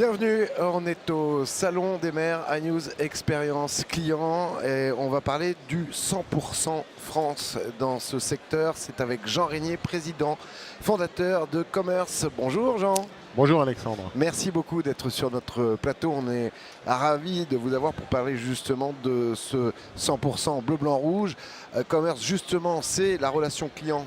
Bienvenue, on est au Salon des maires iNews Expérience Client et on va parler du 100% France dans ce secteur. C'est avec Jean Régnier, président, fondateur de Commerce. Bonjour Jean. Bonjour Alexandre. Merci beaucoup d'être sur notre plateau. On est ravis de vous avoir pour parler justement de ce 100% bleu, blanc, rouge. Commerce, justement, c'est la relation client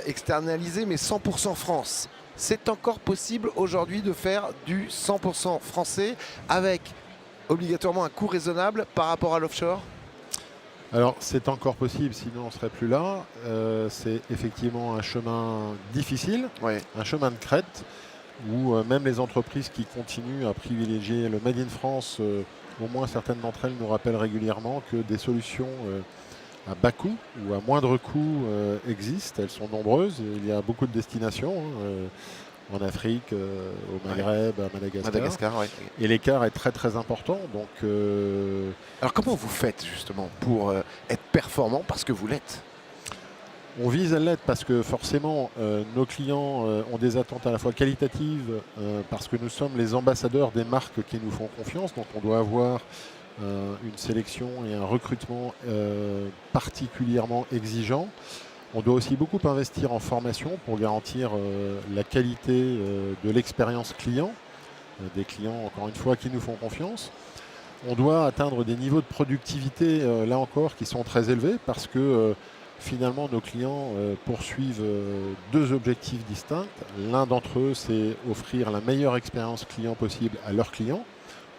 externalisée, mais 100% France. C'est encore possible aujourd'hui de faire du 100% français avec obligatoirement un coût raisonnable par rapport à l'offshore? Alors c'est encore possible, sinon on ne serait plus là. C'est effectivement un chemin difficile, Oui. un chemin de crête, où même les entreprises qui continuent à privilégier le Made in France, au moins certaines d'entre elles nous rappellent régulièrement que des solutions à bas coût ou à moindre coût existent. Elles sont nombreuses, il y a beaucoup de destinations. En Afrique, au Maghreb, à Madagascar. Oui. Et l'écart est très très important. Donc, Alors comment vous faites justement pour être performant parce que vous l'êtes? on vise à l'être parce que forcément nos clients ont des attentes à la fois qualitatives parce que nous sommes les ambassadeurs des marques qui nous font confiance. Donc on doit avoir une sélection et un recrutement particulièrement exigeant. On doit aussi beaucoup investir en formation pour garantir la qualité de l'expérience client, des clients, encore une fois, qui nous font confiance. On doit atteindre des niveaux de productivité, là encore, qui sont très élevés parce que finalement, nos clients poursuivent deux objectifs distincts. L'un d'entre eux, c'est offrir la meilleure expérience client possible à leurs clients,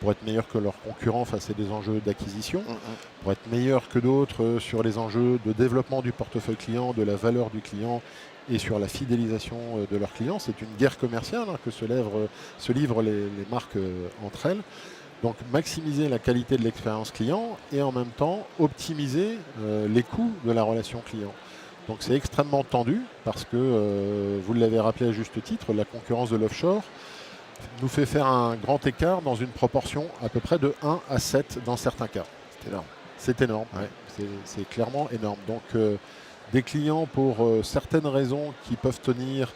pour être meilleur que leurs concurrents face à des enjeux d'acquisition, pour être meilleur que d'autres sur les enjeux de développement du portefeuille client, de la valeur du client et sur la fidélisation de leurs clients. C'est une guerre commerciale que se livrent les marques entre elles. Donc maximiser la qualité de l'expérience client et en même temps optimiser les coûts de la relation client. Donc c'est extrêmement tendu parce que, vous l'avez rappelé à juste titre, la concurrence de l'offshore nous fait faire un grand écart dans une proportion à peu près de 1 à 7 dans certains cas. C'est énorme. C'est énorme, ouais. C'est clairement énorme. Donc des clients pour certaines raisons qui peuvent tenir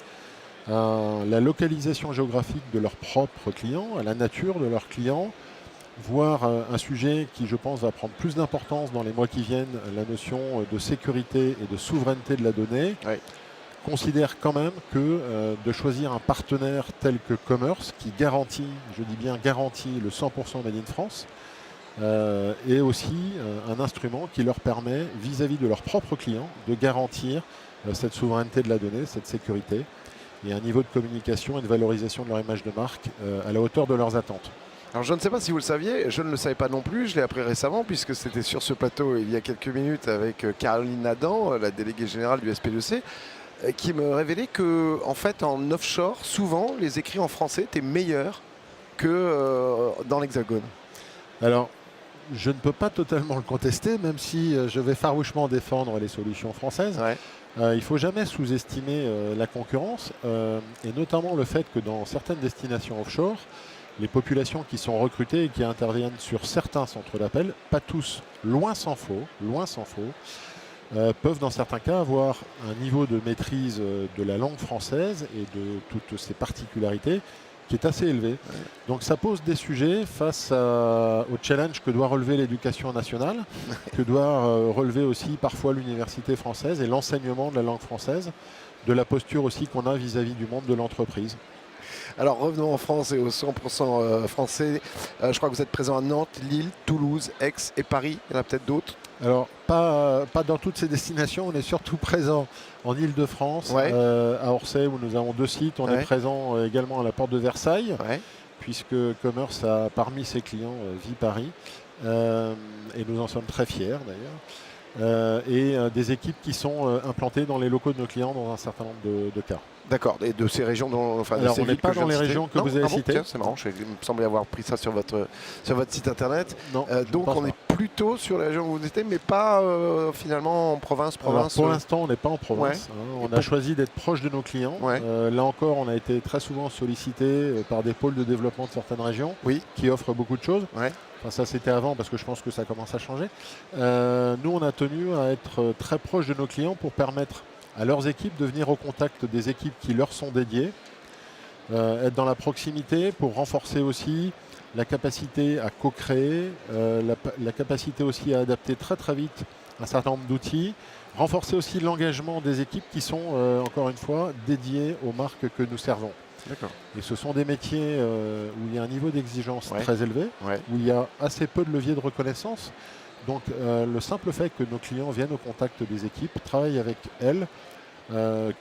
à la localisation géographique de leurs propres clients, à la nature de leurs clients, voire un sujet qui je pense va prendre plus d'importance dans les mois qui viennent, la notion de sécurité et de souveraineté de la donnée. Oui. Considère quand même que de choisir un partenaire tel que Commerce, qui garantit, je dis bien garantit, le 100% Made in France, est aussi un instrument qui leur permet, vis-à-vis de leurs propres clients, de garantir cette souveraineté de la donnée, cette sécurité, et un niveau de communication et de valorisation de leur image de marque à la hauteur de leurs attentes. Alors je ne sais pas si vous le saviez, je ne le savais pas non plus, je l'ai appris récemment puisque c'était sur ce plateau il y a quelques minutes avec Caroline Nadan, la déléguée générale du SPDC, qui me révélait que en fait en offshore, souvent les écrits en français étaient meilleurs que dans l'Hexagone. Alors, je ne peux pas totalement le contester, même si je vais farouchement défendre les solutions françaises. Ouais. Il ne faut jamais sous-estimer la concurrence, et notamment le fait que dans certaines destinations offshore, les populations qui sont recrutées et qui interviennent sur certains centres d'appel, pas tous, loin s'en faut, peuvent dans certains cas avoir un niveau de maîtrise de la langue française et de toutes ses particularités qui est assez élevé. Ouais. Donc ça pose des sujets face au challenge que doit relever l'éducation nationale, que doit relever aussi parfois l'université française et l'enseignement de la langue française, de la posture aussi qu'on a vis-à-vis du monde de l'entreprise. Alors revenons en France et au 100% français. Je crois que vous êtes présent à Nantes, Lille, Toulouse, Aix et Paris. Il y en a peut-être d'autres? Alors, pas dans toutes ces destinations. On est surtout présent en Île-de-France, ouais. À Orsay, où nous avons 2 sites. On est présent également à la porte de Versailles, puisque Commerce a parmi ses clients Viparis. Et nous en sommes très fiers d'ailleurs. Et des équipes qui sont implantées dans les locaux de nos clients dans un certain nombre de cas. D'accord, et de ces régions dont... Enfin, alors, on n'est pas dans les régions que vous avez citées. C'est marrant, il me semblait avoir pris ça sur votre site internet. Non, donc on est plutôt sur les régions où vous étiez, mais pas finalement en province. Alors, pour l'instant, on n'est pas en province. On a choisi d'être proche de nos clients. Là encore, on a été très souvent sollicité par des pôles de développement de certaines régions qui offrent beaucoup de choses. Enfin, ça, c'était avant parce que je pense que ça commence à changer. Nous, on a tenu à être très proche de nos clients pour permettre à leurs équipes de venir au contact des équipes qui leur sont dédiées, être dans la proximité pour renforcer aussi la capacité à co-créer, la capacité aussi à adapter très très vite un certain nombre d'outils, renforcer aussi l'engagement des équipes qui sont, encore une fois, dédiées aux marques que nous servons. D'accord. Et ce sont des métiers où il y a un niveau d'exigence Ouais. très élevé, Ouais. où il y a assez peu de leviers de reconnaissance. Donc le simple fait que nos clients viennent au contact des équipes, travaillent avec elles,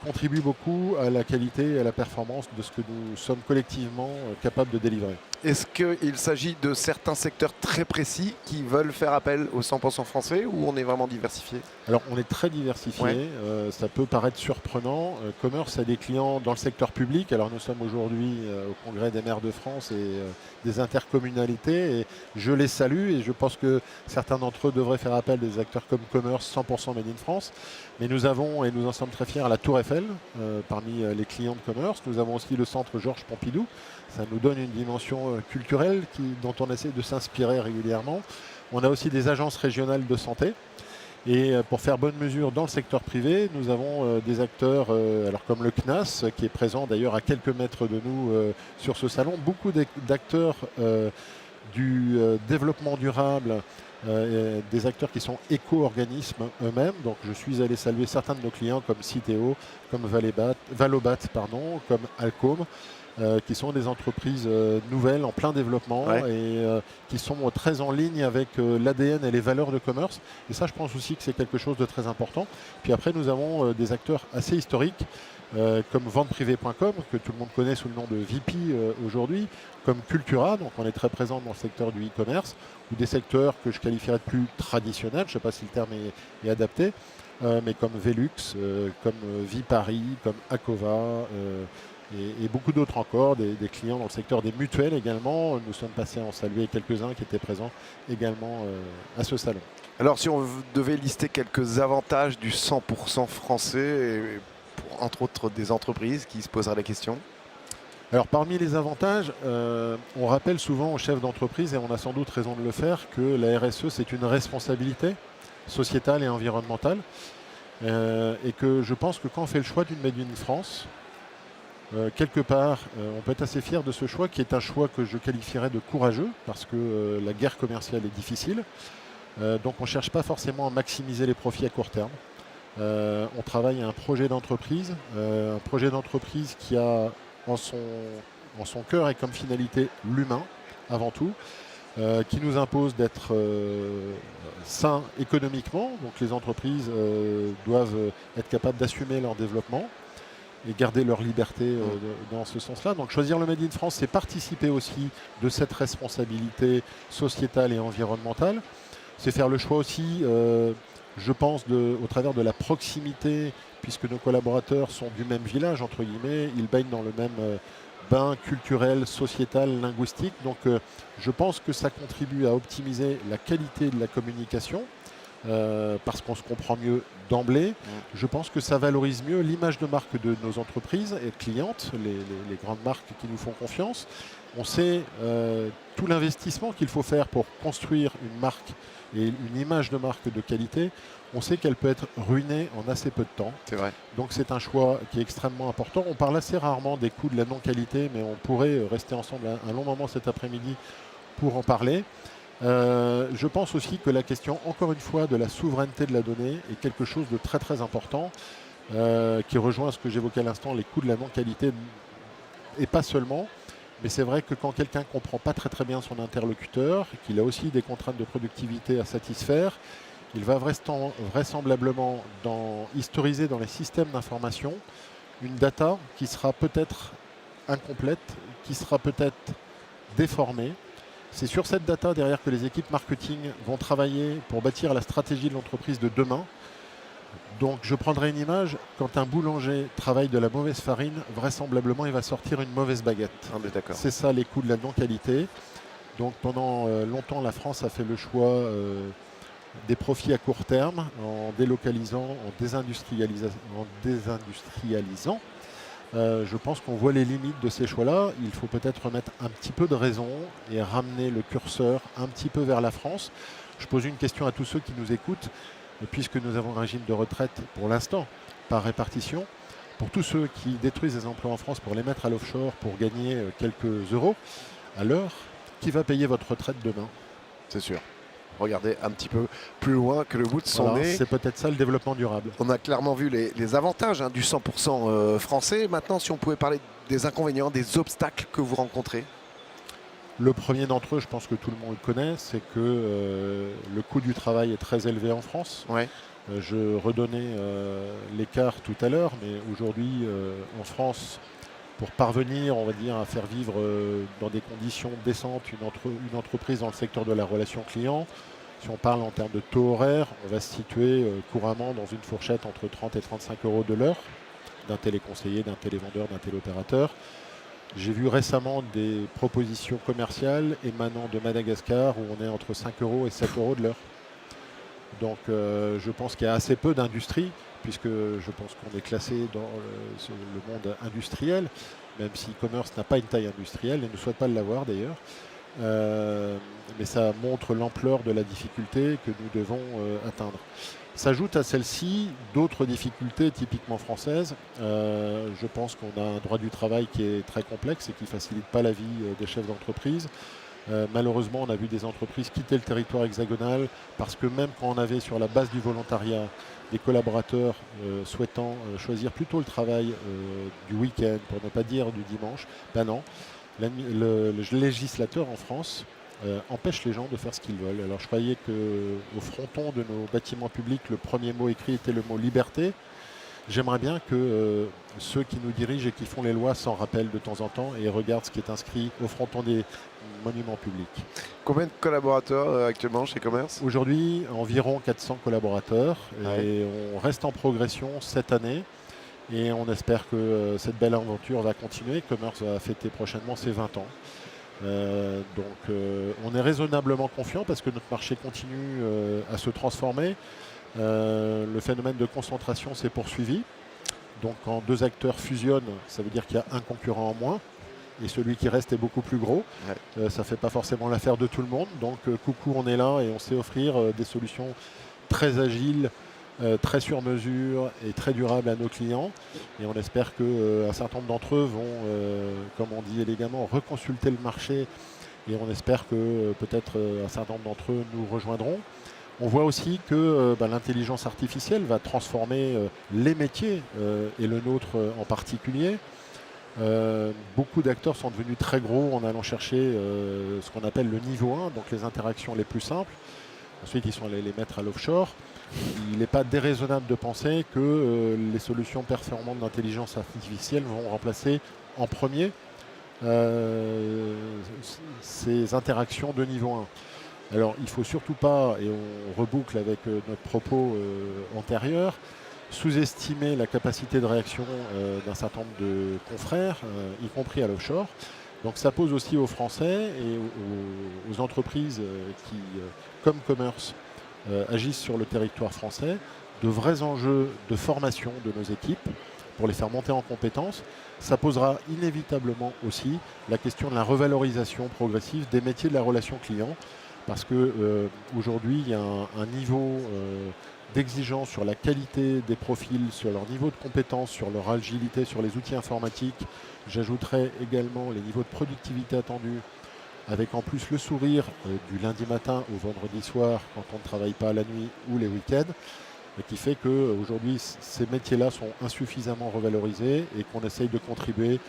contribue beaucoup à la qualité et à la performance de ce que nous sommes collectivement capables de délivrer. Est-ce qu'il s'agit de certains secteurs très précis qui veulent faire appel au 100% français ou on est vraiment diversifié? Alors on est très diversifié, Ouais. Ça peut paraître surprenant. Commerce a des clients dans le secteur public. Alors nous sommes aujourd'hui au Congrès des maires de France et des intercommunalités et je les salue et je pense que certains d'entre eux devraient faire appel des acteurs comme Commerce 100% Made in France. Mais nous avons, et nous en sommes très fiers, la Tour Eiffel parmi les clients de Commerce. Nous avons aussi le centre Georges Pompidou. Ça nous donne une dimension culturelle dont on essaie de s'inspirer régulièrement. On a aussi des agences régionales de santé. Et pour faire bonne mesure dans le secteur privé, nous avons des acteurs alors comme le CNAS, qui est présent d'ailleurs à quelques mètres de nous sur ce salon, beaucoup d'acteurs du développement durable, des acteurs qui sont éco-organismes eux-mêmes. Donc je suis allé saluer certains de nos clients comme Citeo, comme Valobat, comme Alcom. Qui sont des entreprises nouvelles en plein développement et qui sont très en ligne avec l'ADN et les valeurs de commerce. Et ça, je pense aussi que c'est quelque chose de très important. Puis après, nous avons des acteurs assez historiques comme venteprivée.com, que tout le monde connaît sous le nom de VP aujourd'hui, comme Cultura, donc on est très présent dans le secteur du e-commerce, ou des secteurs que je qualifierais de plus traditionnels, je ne sais pas si le terme est adapté, mais comme Velux, comme Vipari, comme Acova, et beaucoup d'autres encore, des clients dans le secteur des mutuelles également. Nous sommes passés à en saluer quelques-uns qui étaient présents également à ce salon. Alors si on devait lister quelques avantages du 100% français, et pour, entre autres des entreprises qui se poseraient la question. Alors parmi les avantages, on rappelle souvent aux chefs d'entreprise, et on a sans doute raison de le faire, que la RSE c'est une responsabilité sociétale et environnementale. Et que je pense que quand on fait le choix d'une Made in France, quelque part, on peut être assez fier de ce choix qui est un choix que je qualifierais de courageux parce que la guerre commerciale est difficile. Donc on ne cherche pas forcément à maximiser les profits à court terme. On travaille à un projet d'entreprise qui a en son cœur et comme finalité l'humain avant tout, qui nous impose d'être sains économiquement. Donc les entreprises doivent être capables d'assumer leur développement et garder leur liberté dans ce sens-là. Donc choisir le Made in France, c'est participer aussi de cette responsabilité sociétale et environnementale. C'est faire le choix aussi, je pense, au travers de la proximité, puisque nos collaborateurs sont du même village, entre guillemets, ils baignent dans le même bain culturel, sociétal, linguistique. Donc je pense que ça contribue à optimiser la qualité de la communication, parce qu'on se comprend mieux d'emblée. Je pense que ça valorise mieux l'image de marque de nos entreprises et clientes, les grandes marques qui nous font confiance. On sait tout l'investissement qu'il faut faire pour construire une marque et une image de marque de qualité. On sait qu'elle peut être ruinée en assez peu de temps. C'est vrai. Donc c'est un choix qui est extrêmement important. On parle assez rarement des coûts de la non-qualité, mais on pourrait rester ensemble un long moment cet après-midi pour en parler. Je pense aussi que la question, encore une fois, de la souveraineté de la donnée est quelque chose de très très important, qui rejoint ce que j'évoquais à l'instant, les coûts de la non-qualité, et pas seulement. Mais c'est vrai que quand quelqu'un ne comprend pas très très bien son interlocuteur, qu'il a aussi des contraintes de productivité à satisfaire, il va vraisemblablement historiser dans les systèmes d'information une data qui sera peut-être incomplète, qui sera peut-être déformée. C'est sur cette data derrière que les équipes marketing vont travailler pour bâtir la stratégie de l'entreprise de demain. Donc je prendrai une image, quand un boulanger travaille de la mauvaise farine, vraisemblablement il va sortir une mauvaise baguette. C'est ça les coûts de la non-qualité. Donc pendant longtemps la France a fait le choix des profits à court terme en délocalisant, en désindustrialisant. Je pense qu'on voit les limites de ces choix-là. Il faut peut-être remettre un petit peu de raison et ramener le curseur un petit peu vers la France. Je pose une question à tous ceux qui nous écoutent. Puisque nous avons un régime de retraite pour l'instant par répartition, pour tous ceux qui détruisent des emplois en France pour les mettre à l'offshore pour gagner quelques euros à l'heure, qui va payer votre retraite demain? C'est sûr. Regardez un petit peu plus loin que le bout de son Voilà, nez. c'est peut-être ça le développement durable. On a clairement vu les avantages du 100% français. Maintenant, si on pouvait parler des inconvénients, des obstacles que vous rencontrez. Le premier d'entre eux, je pense que tout le monde le connaît, c'est que le coût du travail est très élevé en France. Ouais. Je redonnais l'écart tout à l'heure, mais aujourd'hui, en France, pour parvenir, on va dire, à faire vivre dans des conditions décentes une entreprise dans le secteur de la relation client, si on parle en termes de taux horaire, on va se situer couramment dans une fourchette entre 30 et 35 euros de l'heure d'un téléconseiller, d'un télévendeur, d'un téléopérateur. J'ai vu récemment des propositions commerciales émanant de Madagascar où on est entre 5 euros et 7 euros de l'heure. Donc je pense qu'il y a assez peu d'industrie, puisque je pense qu'on est classé dans le monde industriel, même si e-commerce n'a pas une taille industrielle et ne souhaite pas l'avoir d'ailleurs. Mais ça montre l'ampleur de la difficulté que nous devons atteindre. S'ajoutent à celle-ci d'autres difficultés typiquement françaises. Je pense qu'on a un droit du travail qui est très complexe et qui ne facilite pas la vie des chefs d'entreprise. Malheureusement, on a vu des entreprises quitter le territoire hexagonal parce que même quand on avait sur la base du volontariat des collaborateurs souhaitant choisir plutôt le travail du week-end, pour ne pas dire du dimanche, ben non, le législateur en France empêche les gens de faire ce qu'ils veulent. Alors je croyais qu'au fronton de nos bâtiments publics, le premier mot écrit était le mot liberté. J'aimerais bien que ceux qui nous dirigent et qui font les lois s'en rappellent de temps en temps et regardent ce qui est inscrit au fronton des monuments publics. Combien de collaborateurs actuellement chez Commerce? Aujourd'hui, environ 400 collaborateurs et on reste en progression cette année et on espère que cette belle aventure va continuer. Commerce va fêter prochainement ses 20 ans. Donc on est raisonnablement confiant parce que notre marché continue à se transformer. Le phénomène de concentration s'est poursuivi. Donc quand deux acteurs fusionnent, ça veut dire qu'il y a un concurrent en moins. Et celui qui reste est beaucoup plus gros. Ouais. Ça ne fait pas forcément l'affaire de tout le monde. Donc coucou, on est là et on sait offrir des solutions très agiles, très sur mesure et très durables à nos clients. Et on espère qu'un certain nombre d'entre eux vont, comme on dit élégamment, reconsulter le marché. Et on espère que peut-être un certain nombre d'entre eux nous rejoindront. On voit aussi que l'intelligence artificielle va transformer les métiers et le nôtre en particulier. Beaucoup d'acteurs sont devenus très gros en allant chercher ce qu'on appelle le niveau 1, donc les interactions les plus simples. Ensuite, ils sont allés les mettre à l'offshore. Il n'est pas déraisonnable de penser que les solutions performantes d'intelligence artificielle vont remplacer en premier ces interactions de niveau 1. Alors, il ne faut surtout pas, et on reboucle avec notre propos antérieur, sous-estimer la capacité de réaction d'un certain nombre de confrères, y compris à l'offshore. Donc ça pose aussi aux Français et aux entreprises qui, comme Commerce, agissent sur le territoire français, de vrais enjeux de formation de nos équipes pour les faire monter en compétences. Ça posera inévitablement aussi la question de la revalorisation progressive des métiers de la relation client, parce qu'aujourd'hui, il y a un niveau d'exigence sur la qualité des profils, sur leur niveau de compétence, sur leur agilité, sur les outils informatiques. J'ajouterai également les niveaux de productivité attendus, avec en plus le sourire du lundi matin au vendredi soir, quand on ne travaille pas la nuit ou les week-ends, et qui fait qu'aujourd'hui, ces métiers-là sont insuffisamment revalorisés et qu'on essaye de contribuer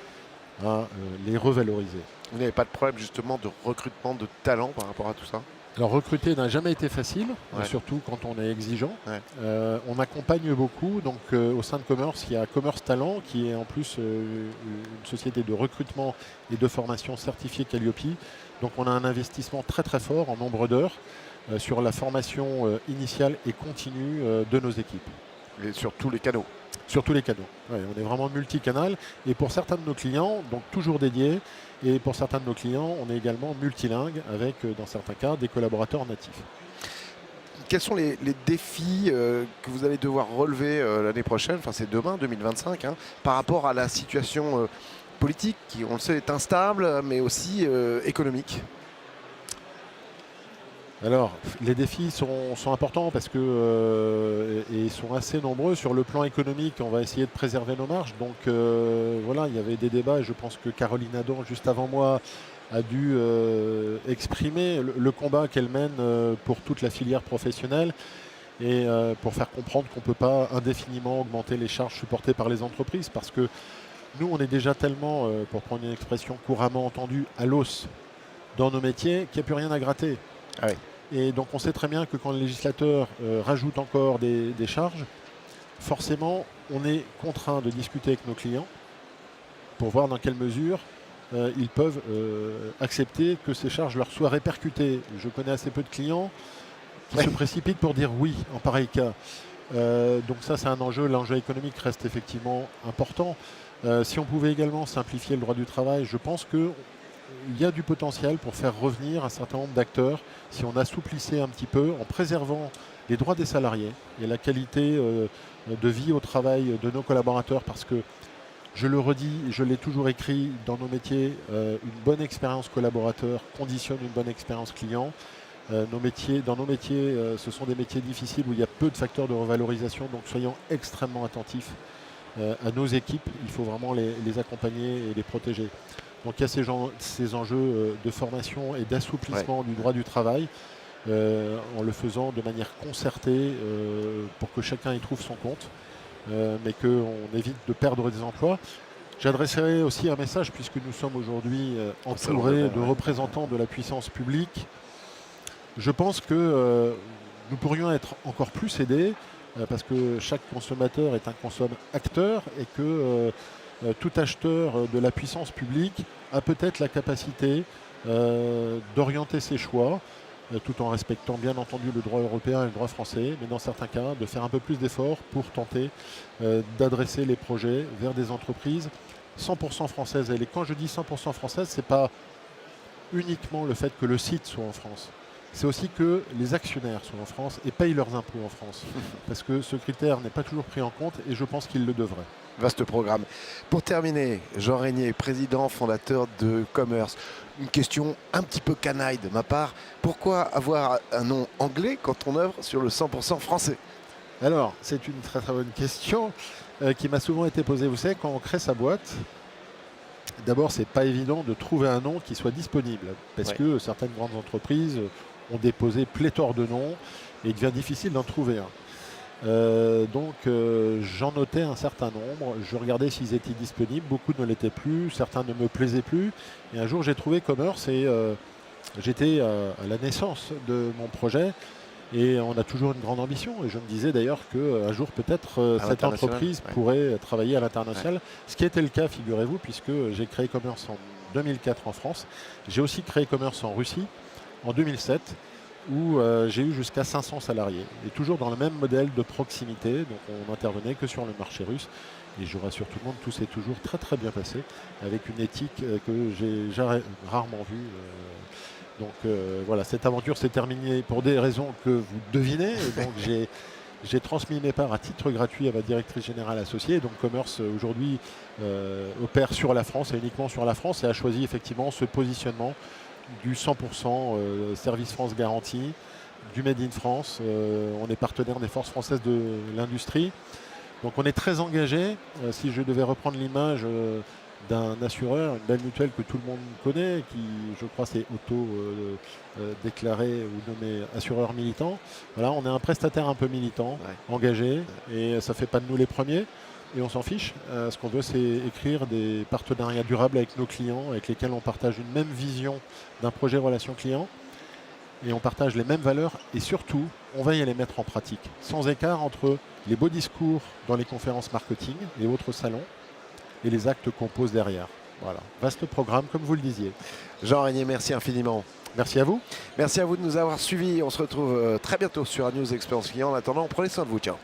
à les revaloriser. Vous n'avez pas de problème justement de recrutement de talents par rapport à tout ça? Alors recruter n'a jamais été facile, ouais. Surtout quand on est exigeant. Ouais. On accompagne beaucoup, donc au sein de Commerce, il y a Commerce Talent qui est en plus une société de recrutement et de formation certifiée Calliope. Donc on a un investissement très très fort en nombre d'heures sur la formation initiale et continue de nos équipes. Et sur tous les canaux. Sur tous les canaux. Ouais, on est vraiment multicanal. Et pour certains de nos clients, donc toujours dédiés, et pour certains de nos clients, on est également multilingue avec, dans certains cas, des collaborateurs natifs. Quels sont les défis que vous allez devoir relever l'année prochaine, enfin c'est demain, 2025, par rapport à la situation politique qui, on le sait, est instable, mais aussi économique? Alors, les défis sont importants parce que et sont assez nombreux. Sur le plan économique, on va essayer de préserver nos marges. Donc voilà, il y avait des débats et je pense que Caroline Adam, juste avant moi, a dû exprimer le combat qu'elle mène pour toute la filière professionnelle et pour faire comprendre qu'on ne peut pas indéfiniment augmenter les charges supportées par les entreprises parce que nous, on est déjà tellement, pour prendre une expression couramment entendue, à l'os dans nos métiers qu'il n'y a plus rien à gratter. Ah oui. Et donc on sait très bien que quand le législateur rajoute encore des charges, forcément on est contraint de discuter avec nos clients pour voir dans quelle mesure ils peuvent accepter que ces charges leur soient répercutées. Je connais assez peu de clients qui se précipitent pour dire oui en pareil cas. Donc ça c'est un enjeu, l'enjeu économique reste effectivement important. Si on pouvait également simplifier le droit du travail, je pense que il y a du potentiel pour faire revenir un certain nombre d'acteurs si on assouplissait un petit peu en préservant les droits des salariés et la qualité de vie au travail de nos collaborateurs parce que, je le redis, je l'ai toujours écrit dans nos métiers, une bonne expérience collaborateur conditionne une bonne expérience client. Dans nos métiers, ce sont des métiers difficiles où il y a peu de facteurs de revalorisation, donc soyons extrêmement attentifs à nos équipes. Il faut vraiment les accompagner et les protéger. Donc il y a ces enjeux de formation et d'assouplissement du droit du travail en le faisant de manière concertée pour que chacun y trouve son compte, mais qu'on évite de perdre des emplois. J'adresserai aussi un message puisque nous sommes aujourd'hui entourés de représentants de la puissance publique. Je pense que nous pourrions être encore plus aidés parce que chaque consommateur est un acteur et que tout acheteur de la puissance publique a peut-être la capacité d'orienter ses choix, tout en respectant bien entendu le droit européen et le droit français, mais dans certains cas, de faire un peu plus d'efforts pour tenter d'adresser les projets vers des entreprises 100% françaises. Et quand je dis 100% françaises, ce n'est pas uniquement le fait que le site soit en France. C'est aussi que les actionnaires sont en France et payent leurs impôts en France. Parce que ce critère n'est pas toujours pris en compte et je pense qu'il le devrait. Vaste programme. Pour terminer, Jean Régnier, président fondateur de Commerce. Une question un petit peu canaille de ma part. Pourquoi avoir un nom anglais quand on œuvre sur le 100% français? Alors, c'est une très très bonne question qui m'a souvent été posée. Vous savez, quand on crée sa boîte, d'abord, c'est pas évident de trouver un nom qui soit disponible. Parce que certaines grandes entreprises ont déposé pléthore de noms et il devient difficile d'en trouver un. Donc j'en notais un certain nombre, je regardais s'ils étaient disponibles, beaucoup ne l'étaient plus, certains ne me plaisaient plus. Et un jour j'ai trouvé Commerce et j'étais à la naissance de mon projet et on a toujours une grande ambition. Et je me disais d'ailleurs qu'un jour peut-être cette entreprise pourrait travailler à l'international. Ce qui était le cas, figurez-vous, puisque j'ai créé Commerce en 2004 en France. J'ai aussi créé Commerce en Russie en 2007. Où j'ai eu jusqu'à 500 salariés. Et toujours dans le même modèle de proximité, donc on n'intervenait que sur le marché russe. Et je rassure tout le monde, tout s'est toujours très très bien passé, avec une éthique que j'ai rarement vue. Donc voilà, cette aventure s'est terminée pour des raisons que vous devinez. Et donc j'ai transmis mes parts à titre gratuit à ma directrice générale associée. Donc Commerce aujourd'hui opère sur la France et uniquement sur la France et a choisi effectivement ce positionnement du 100% service France garantie, du Made in France. On est partenaire des forces françaises de l'industrie. Donc on est très engagé. Si je devais reprendre l'image d'un assureur, une belle mutuelle que tout le monde connaît, qui je crois c'est auto-déclaré ou nommé assureur militant. Voilà, on est un prestataire un peu militant, engagé, et ça ne fait pas de nous les premiers. Et on s'en fiche. Ce qu'on veut, c'est écrire des partenariats durables avec nos clients, avec lesquels on partage une même vision d'un projet relation client. Et on partage les mêmes valeurs. Et surtout, on veille à les mettre en pratique. Sans écart entre les beaux discours dans les conférences marketing et autres salons et les actes qu'on pose derrière. Voilà. Vaste programme, comme vous le disiez. Jean Régnier, merci infiniment. Merci à vous. Merci à vous de nous avoir suivis. On se retrouve très bientôt sur un News Expérience Client. En attendant, prenez soin de vous. Ciao.